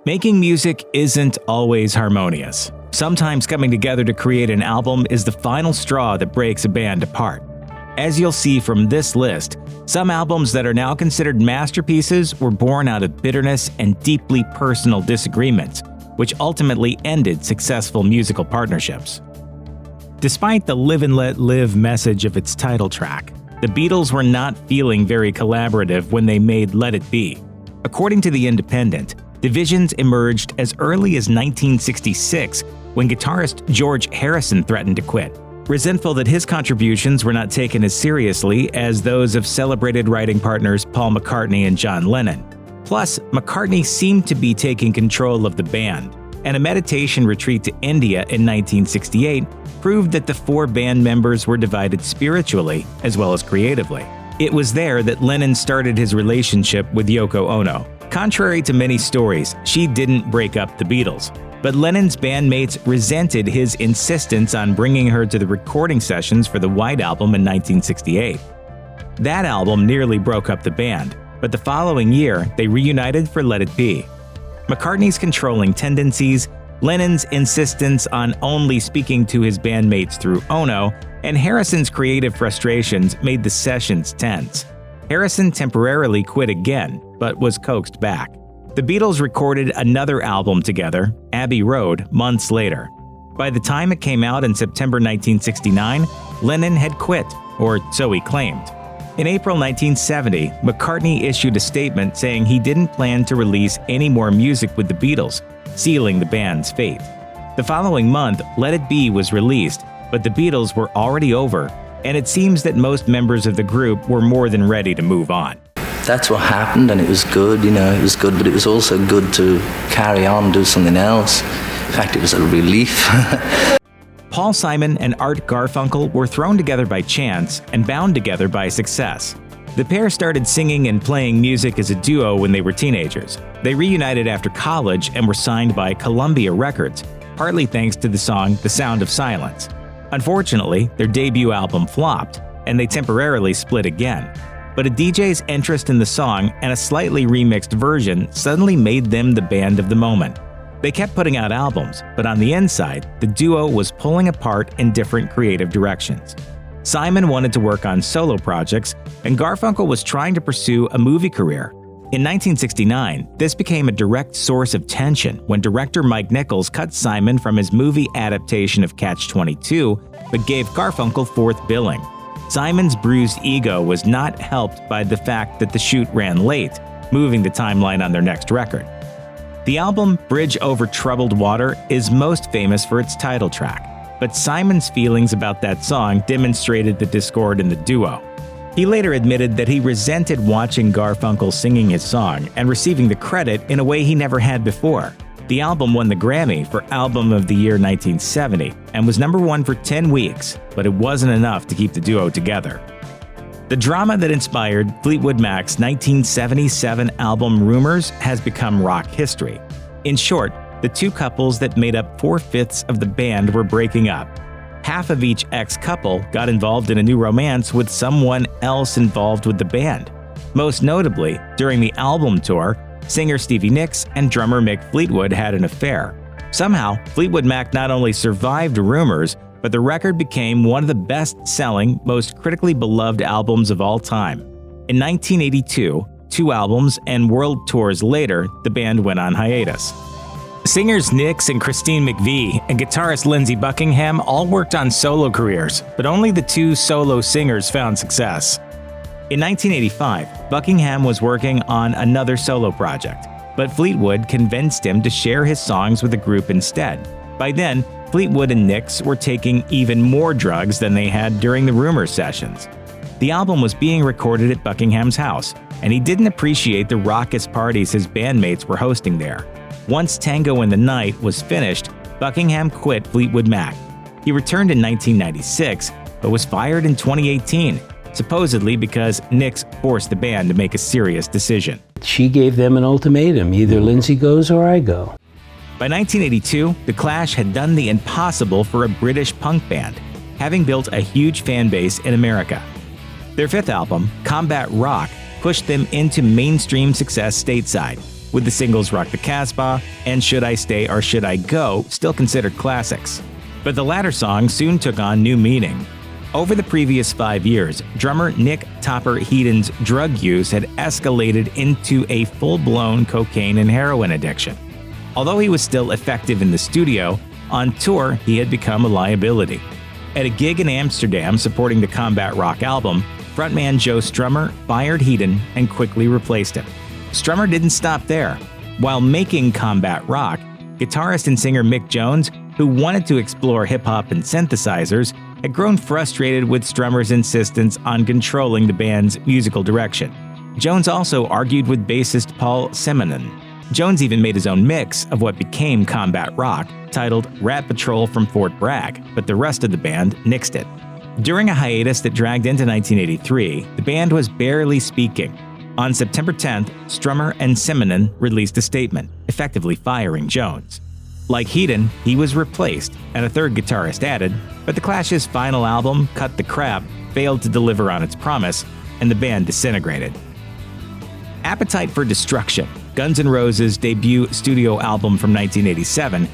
Making music isn't always harmonious. Sometimes coming together to create an album is the final straw that breaks a band apart. As you'll see from this list, some albums that are now considered masterpieces were born out of bitterness and deeply personal disagreements, which ultimately ended successful musical partnerships. Despite the live and let live message of its title track, the Beatles were not feeling very collaborative when they made Let It Be. According to The Independent, divisions emerged as early as 1966 when guitarist George Harrison threatened to quit, resentful that his contributions were not taken as seriously as those of celebrated writing partners Paul McCartney and John Lennon. Plus, McCartney seemed to be taking control of the band, and a meditation retreat to India in 1968 proved that the four band members were divided spiritually as well as creatively. It was there that Lennon started his relationship with Yoko Ono. Contrary to many stories, she didn't break up the Beatles, but Lennon's bandmates resented his insistence on bringing her to the recording sessions for the White Album in 1968. That album nearly broke up the band, but the following year they reunited for Let It Be. McCartney's controlling tendencies, Lennon's insistence on only speaking to his bandmates through Ono, and Harrison's creative frustrations made the sessions tense. Harrison temporarily quit again, but was coaxed back. The Beatles recorded another album together, Abbey Road, months later. By the time it came out in September 1969, Lennon had quit, or so he claimed. In April 1970, McCartney issued a statement saying he didn't plan to release any more music with the Beatles, sealing the band's fate. The following month, Let It Be was released, but the Beatles were already over, and it seems that most members of the group were more than ready to move on. That's what happened, and it was good, it was good, but it was also good to carry on, do something else. In fact, it was a relief. Paul Simon and Art Garfunkel were thrown together by chance and bound together by success. The pair started singing and playing music as a duo when they were teenagers. They reunited after college and were signed by Columbia Records, partly thanks to the song The Sound of Silence. Unfortunately, their debut album flopped, and they temporarily split again. But a DJ's interest in the song and a slightly remixed version suddenly made them the band of the moment. They kept putting out albums, but on the inside, the duo was pulling apart in different creative directions. Simon wanted to work on solo projects, and Garfunkel was trying to pursue a movie career. In 1969, this became a direct source of tension when director Mike Nichols cut Simon from his movie adaptation of Catch-22, but gave Garfunkel fourth billing. Simon's bruised ego was not helped by the fact that the shoot ran late, moving the timeline on their next record. The album Bridge Over Troubled Water is most famous for its title track, but Simon's feelings about that song demonstrated the discord in the duo. He later admitted that he resented watching Garfunkel singing his song and receiving the credit in a way he never had before. The album won the Grammy for Album of the Year 1970 and was number one for 10 weeks, but it wasn't enough to keep the duo together. The drama that inspired Fleetwood Mac's 1977 album Rumors has become rock history. In short, the two couples that made up 4/5 of the band were breaking up. Half of each ex-couple got involved in a new romance with someone else involved with the band. Most notably, during the album tour, singer Stevie Nicks and drummer Mick Fleetwood had an affair. Somehow, Fleetwood Mac not only survived Rumors, but the record became one of the best-selling, most critically beloved albums of all time. In 1982, 2 albums and world tours later, the band went on hiatus. Singers Nicks and Christine McVie and guitarist Lindsey Buckingham all worked on solo careers, but only the 2 solo singers found success. In 1985, Buckingham was working on another solo project, but Fleetwood convinced him to share his songs with the group instead. By then, Fleetwood and Nicks were taking even more drugs than they had during the Rumors sessions. The album was being recorded at Buckingham's house, and he didn't appreciate the raucous parties his bandmates were hosting there. Once Tango in the Night was finished, Buckingham quit Fleetwood Mac. He returned in 1996, but was fired in 2018, supposedly because Nicks forced the band to make a serious decision. She gave them an ultimatum, either Lindsey goes or I go. By 1982, The Clash had done the impossible for a British punk band, having built a huge fan base in America. Their 5th album, Combat Rock, pushed them into mainstream success stateside, with the singles Rock the Casbah and Should I Stay or Should I Go still considered classics. But the latter song soon took on new meaning. Over the previous 5 years, drummer Nick "Topper" Headon's drug use had escalated into a full-blown cocaine and heroin addiction. Although he was still effective in the studio, on tour he had become a liability. At a gig in Amsterdam supporting the Combat Rock album, frontman Joe Strummer fired Headon and quickly replaced him. Strummer didn't stop there. While making Combat Rock, guitarist and singer Mick Jones, who wanted to explore hip-hop and synthesizers, had grown frustrated with Strummer's insistence on controlling the band's musical direction. Jones also argued with bassist Paul Simonon. Jones even made his own mix of what became Combat Rock, titled Rat Patrol from Fort Bragg, but the rest of the band nixed it. During a hiatus that dragged into 1983, the band was barely speaking. On September 10th, Strummer and Simonon released a statement, effectively firing Jones. Like Headon, he was replaced and a third guitarist added, but the Clash's final album, Cut the Crap, failed to deliver on its promise, and the band disintegrated. Appetite for Destruction, Guns N' Roses' debut studio album from 1987,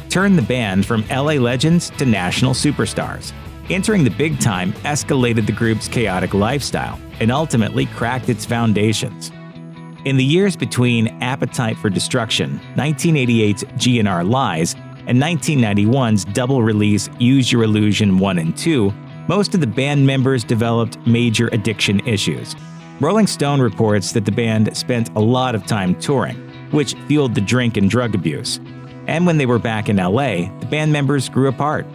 turned the band from LA legends to national superstars. Entering the big time escalated the group's chaotic lifestyle and ultimately cracked its foundations. In the years between Appetite for Destruction, 1988's GNR Lies, and 1991's double release Use Your Illusion 1 and 2, most of the band members developed major addiction issues. Rolling Stone reports that the band spent a lot of time touring, which fueled the drink and drug abuse. And when they were back in LA, the band members grew apart.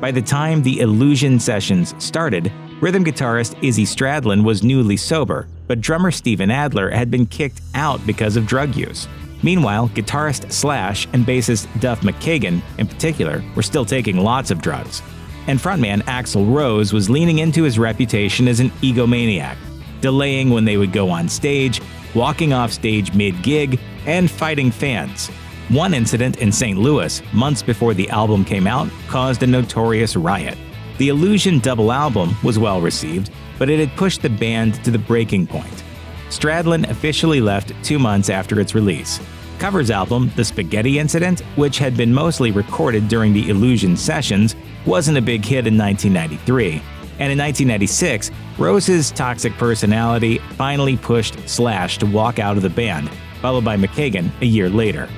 By the time the Illusion sessions started, rhythm guitarist Izzy Stradlin was newly sober, but drummer Steven Adler had been kicked out because of drug use. Meanwhile, guitarist Slash and bassist Duff McKagan, in particular, were still taking lots of drugs. And frontman Axl Rose was leaning into his reputation as an egomaniac, delaying when they would go on stage, walking off stage mid-gig, and fighting fans. One incident in St. Louis, months before the album came out, caused a notorious riot. The Illusion double album was well received, but it had pushed the band to the breaking point. Stradlin officially left 2 months after its release. Covers album The Spaghetti Incident, which had been mostly recorded during the Illusion sessions, wasn't a big hit in 1993. And in 1996, Rose's toxic personality finally pushed Slash to walk out of the band, followed by McKagan a year later.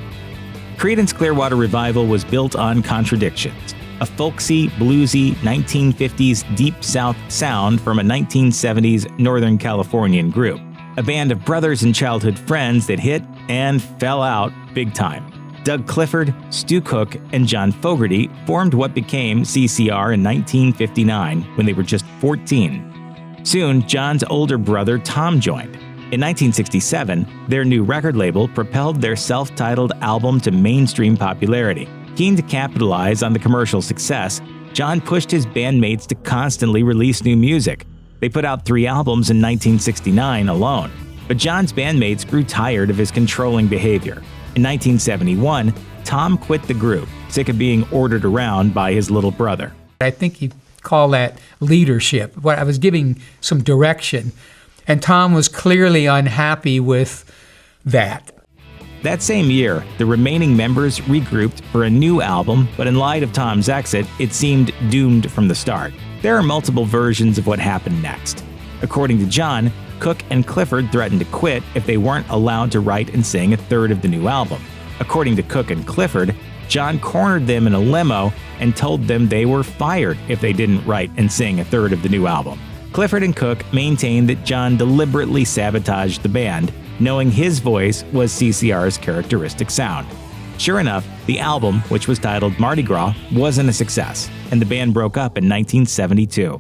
Creedence Clearwater Revival was built on contradictions. A folksy, bluesy 1950s Deep South sound from a 1970s Northern Californian group. A band of brothers and childhood friends that hit and fell out big time. Doug Clifford, Stu Cook, and John Fogerty formed what became CCR in 1959 when they were just 14. Soon, John's older brother Tom joined. In 1967, their new record label propelled their self-titled album to mainstream popularity. Keen to capitalize on the commercial success, John pushed his bandmates to constantly release new music. They put out 3 albums in 1969 alone, but John's bandmates grew tired of his controlling behavior. In 1971, Tom quit the group, sick of being ordered around by his little brother. I think you call that leadership. What I was giving some direction, and Tom was clearly unhappy with that. That same year, the remaining members regrouped for a new album, but in light of Tom's exit, it seemed doomed from the start. There are multiple versions of what happened next. According to John, Cook and Clifford threatened to quit if they weren't allowed to write and sing a third of the new album. According to Cook and Clifford, John cornered them in a limo and told them they were fired if they didn't write and sing a third of the new album. Clifford and Cook maintained that John deliberately sabotaged the band, knowing his voice was CCR's characteristic sound. Sure enough, the album, which was titled Mardi Gras, wasn't a success, and the band broke up in 1972.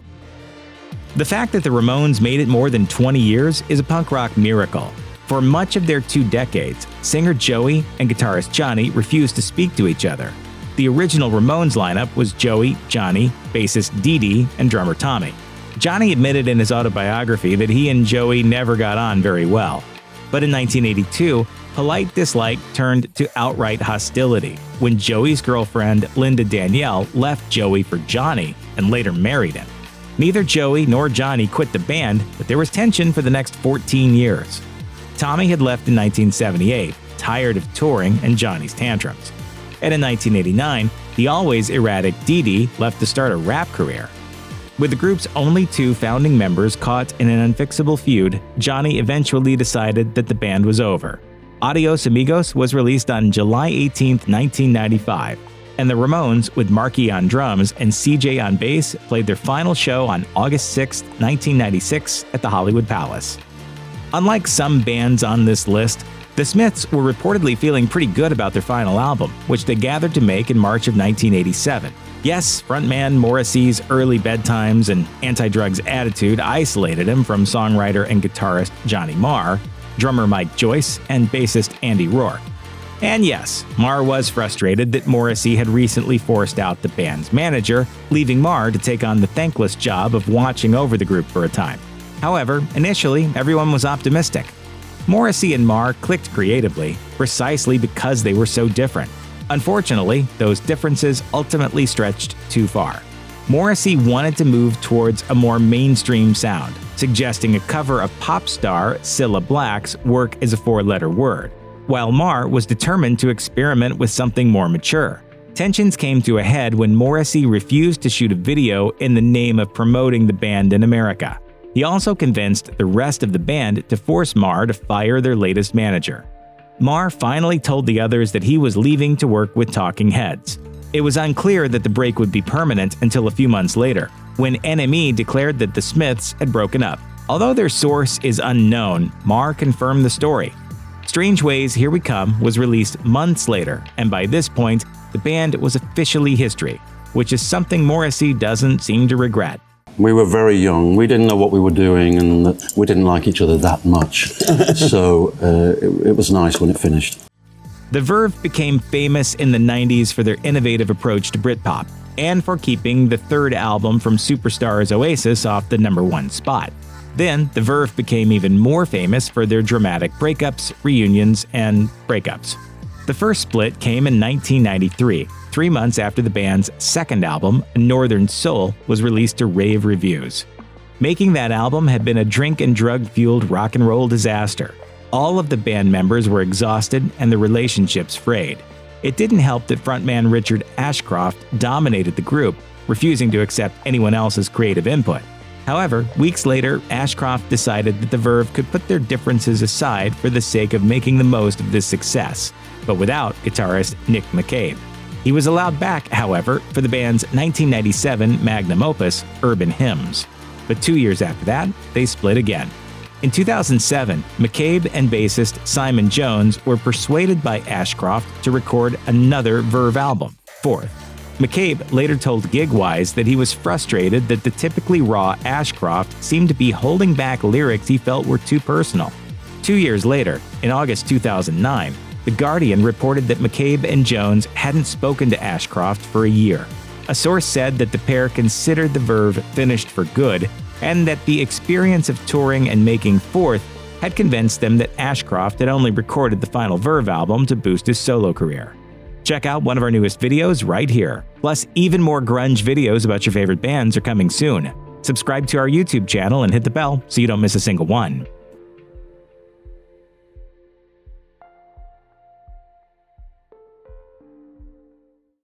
The fact that the Ramones made it more than 20 years is a punk rock miracle. For much of their 2 decades, singer Joey and guitarist Johnny refused to speak to each other. The original Ramones lineup was Joey, Johnny, bassist Dee Dee, and drummer Tommy. Johnny admitted in his autobiography that he and Joey never got on very well. But in 1982, polite dislike turned to outright hostility when Joey's girlfriend, Linda Danielle, left Joey for Johnny and later married him. Neither Joey nor Johnny quit the band, but there was tension for the next 14 years. Tommy had left in 1978, tired of touring and Johnny's tantrums. And in 1989, the always erratic Dee Dee left to start a rap career. With the group's only 2 founding members caught in an unfixable feud, Johnny eventually decided that the band was over. Adios Amigos was released on July 18, 1995, and the Ramones, with Marky on drums and CJ on bass, played their final show on August 6, 1996 at the Hollywood Palace. Unlike some bands on this list, the Smiths were reportedly feeling pretty good about their final album, which they gathered to make in March of 1987. Yes, frontman Morrissey's early bedtimes and anti-drugs attitude isolated him from songwriter and guitarist Johnny Marr, drummer Mike Joyce, and bassist Andy Rourke. And yes, Marr was frustrated that Morrissey had recently forced out the band's manager, leaving Marr to take on the thankless job of watching over the group for a time. However, initially, everyone was optimistic. Morrissey and Marr clicked creatively, precisely because they were so different. Unfortunately, those differences ultimately stretched too far. Morrissey wanted to move towards a more mainstream sound, suggesting a cover of pop star Cilla Black's Work as a 4-letter word, while Marr was determined to experiment with something more mature. Tensions came to a head when Morrissey refused to shoot a video in the name of promoting the band in America. He also convinced the rest of the band to force Marr to fire their latest manager. Marr finally told the others that he was leaving to work with Talking Heads. It was unclear that the break would be permanent until a few months later, when NME declared that the Smiths had broken up. Although their source is unknown, Marr confirmed the story. Strange Ways Here We Come was released months later, and by this point, the band was officially history, which is something Morrissey doesn't seem to regret. We were very young. We didn't know what we were doing, and we didn't like each other that much. So it was nice when it finished. The Verve became famous in the 90s for their innovative approach to Britpop, and for keeping the third album from Superstar's Oasis off the #1 spot. Then, the Verve became even more famous for their dramatic breakups, reunions, and breakups. The first split came in 1993, 3 months after the band's second album, Northern Soul, was released to rave reviews. Making that album had been a drink and drug-fueled rock and roll disaster. All of the band members were exhausted and the relationships frayed. It didn't help that frontman Richard Ashcroft dominated the group, refusing to accept anyone else's creative input. However, weeks later, Ashcroft decided that the Verve could put their differences aside for the sake of making the most of this success, but without guitarist Nick McCabe. He was allowed back, however, for the band's 1997 magnum opus, Urban Hymns. But 2 years after that, they split again. In 2007, McCabe and bassist Simon Jones were persuaded by Ashcroft to record another Verve album, Fourth. McCabe later told Gigwise that he was frustrated that the typically raw Ashcroft seemed to be holding back lyrics he felt were too personal. 2 years later, in August 2009, The Guardian reported that McCabe and Jones hadn't spoken to Ashcroft for a year. A source said that the pair considered the Verve finished for good, and that the experience of touring and making Fourth had convinced them that Ashcroft had only recorded the final Verve album to boost his solo career. Check out one of our newest videos right here. Plus, even more grunge videos about your favorite bands are coming soon. Subscribe to our YouTube channel and hit the bell so you don't miss a single one.